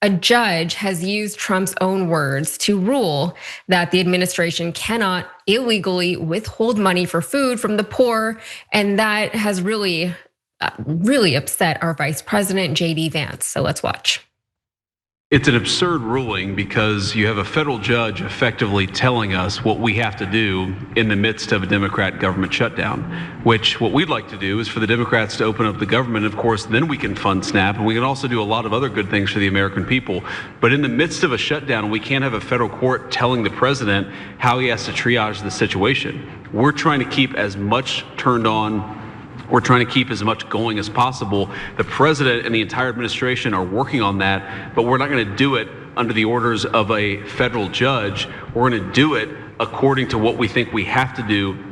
A judge has used Trump's own words to rule that the administration cannot illegally withhold money for food from the poor. And that has really upset our vice president, JD Vance. So let's watch. It's an absurd ruling because you have a federal judge effectively telling us what we have to do in the midst of a Democrat government shutdown, which what we'd like to do is for the Democrats to open up the government. Of course, then we can fund SNAP and we can also do a lot of other good things for the American people. But in the midst of a shutdown, we can't have a federal court telling the president how he has to triage the situation. We're trying to keep as much turned on. We're trying to keep as much going as possible. The president and the entire administration are working on that, but we're not going to do it under the orders of a federal judge. We're going to do it according to what we think we have to do.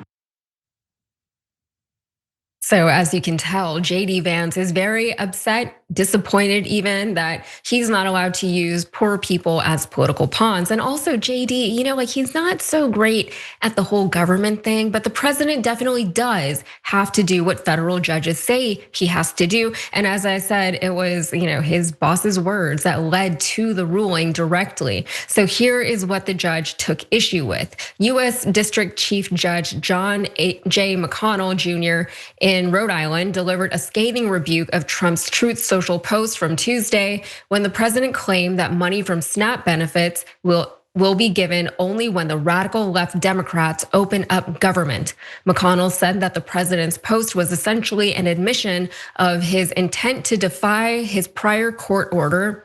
So as you can tell, JD Vance is very upset, disappointed even that he's not allowed to use poor people as political pawns. And also JD, like he's not so great at the whole government thing, but the president definitely does have to do what federal judges say he has to do. And as I said, it was, his boss's words that led to the ruling directly. So here is what the judge took issue with. US District Chief Judge John J. McConnell Jr. in Rhode Island delivered a scathing rebuke of Trump's Truth Social post from Tuesday when the president claimed that money from SNAP benefits will be given only when the radical left Democrats open up government. McConnell said that the president's post was essentially an admission of his intent to defy his prior court order.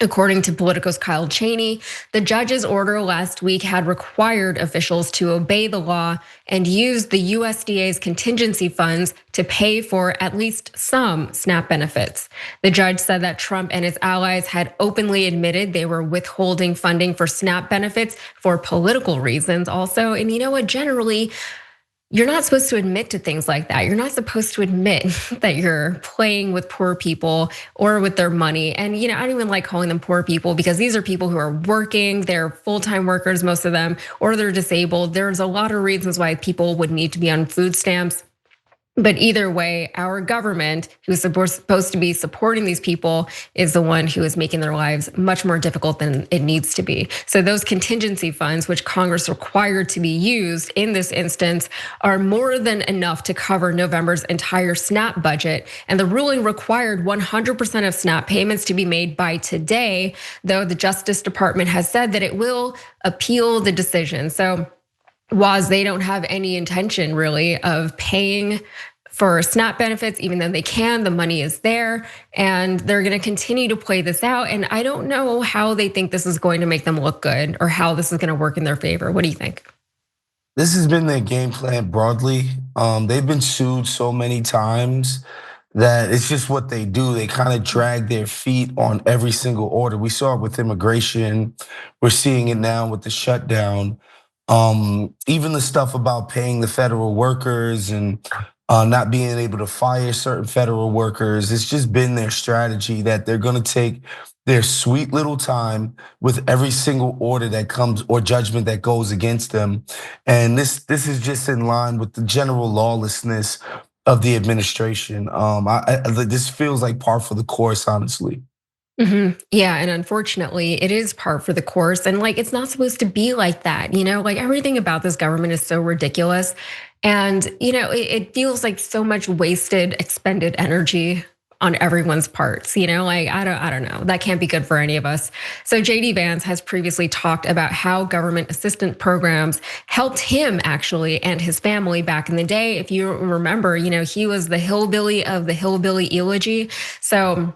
According to Politico's Kyle Cheney, the judge's order last week had required officials to obey the law and use the USDA's contingency funds to pay for at least some SNAP benefits. The judge said that Trump and his allies had openly admitted they were withholding funding for SNAP benefits for political reasons also. And you know what, generally, you're not supposed to admit to things like that. You're not supposed to admit that you're playing with poor people or with their money. And I don't even like calling them poor people because these are people who are working, they're full-time workers, most of them, or they're disabled. There's a lot of reasons why people would need to be on food stamps. But either way, our government, who's supposed to be supporting these people, is the one who is making their lives much more difficult than it needs to be. So those contingency funds, which Congress required to be used in this instance, are more than enough to cover November's entire SNAP budget. And the ruling required 100% of SNAP payments to be made by today, though the Justice Department has said that it will appeal the decision. So Woz, they don't have any intention really of paying for SNAP benefits, even though they can, the money is there, and they're gonna continue to play this out. And I don't know how they think this is going to make them look good or how this is gonna work in their favor. What do you think? This has been their game plan broadly. They've been sued so many times that it's just what they do. They kind of drag their feet on every single order. We saw it with immigration. We're seeing it now with the shutdown. Even the stuff about paying the federal workers and not being able to fire certain federal workers. It's just been their strategy that they're gonna take their sweet little time with every single order that comes or judgment that goes against them. And this is just in line with the general lawlessness of the administration. This feels like par for the course, honestly. Yeah, and unfortunately, it is par for the course. And it's not supposed to be like that. Everything about this government is so ridiculous. And it feels like so much wasted, expended energy on everyone's parts. I don't know. That can't be good for any of us. So JD Vance has previously talked about how government assistance programs helped him actually and his family back in the day. If you remember, he was the hillbilly of the hillbilly eulogy. So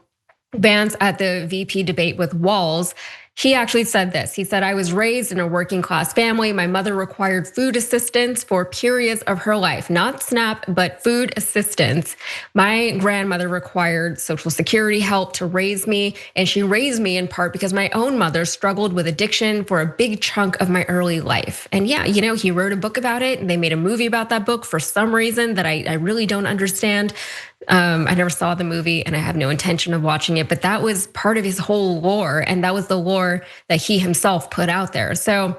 Vance at the VP debate with Walz, he actually said this. He said, I was raised in a working class family. My mother required food assistance for periods of her life, not SNAP, but food assistance. My grandmother required Social Security help to raise me. And she raised me in part because my own mother struggled with addiction for a big chunk of my early life. And yeah, he wrote a book about it and they made a movie about that book for some reason that I really don't understand. I never saw the movie and I have no intention of watching it, but that was part of his whole lore. And that was the lore that he himself put out there. So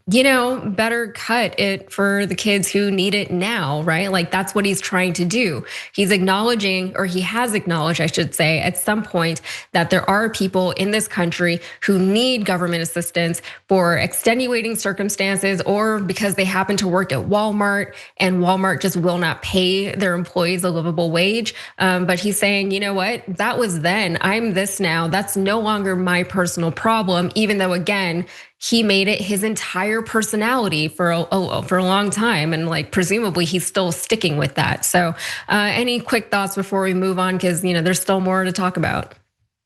better cut it for the kids who need it now, right? Like that's what he's trying to do. He's acknowledging, or he has acknowledged, I should say, at some point that there are people in this country who need government assistance for extenuating circumstances or because they happen to work at Walmart and Walmart just will not pay their employees a livable wage. But he's saying, you know what? That was then. I'm this now. That's no longer my personal problem, even though, again, he made it his entire personality for a long time, and like presumably he's still sticking with that. So, any quick thoughts before we move on? Because there's still more to talk about.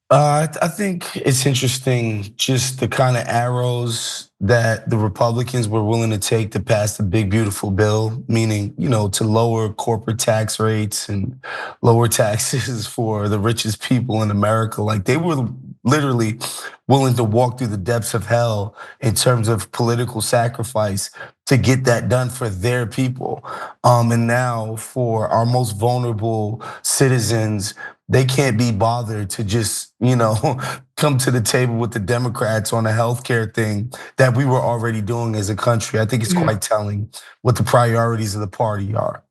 I think it's interesting just the kind of arrows that the Republicans were willing to take to pass the big beautiful bill, meaning, to lower corporate tax rates and lower taxes for the richest people in America. Like they were literally willing to walk through the depths of hell in terms of political sacrifice to get that done for their people. And now for our most vulnerable citizens, they can't be bothered to just, come to the table with the Democrats on a healthcare thing that we were already doing as a country. I think it's quite telling what the priorities of the party are.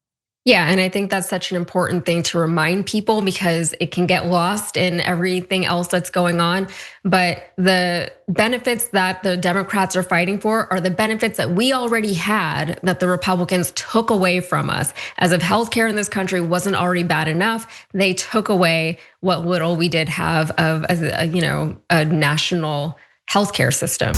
Yeah, and I think that's such an important thing to remind people because it can get lost in everything else that's going on. But the benefits that the Democrats are fighting for are the benefits that we already had that the Republicans took away from us. As if healthcare in this country wasn't already bad enough, they took away what little we did have of a national healthcare system.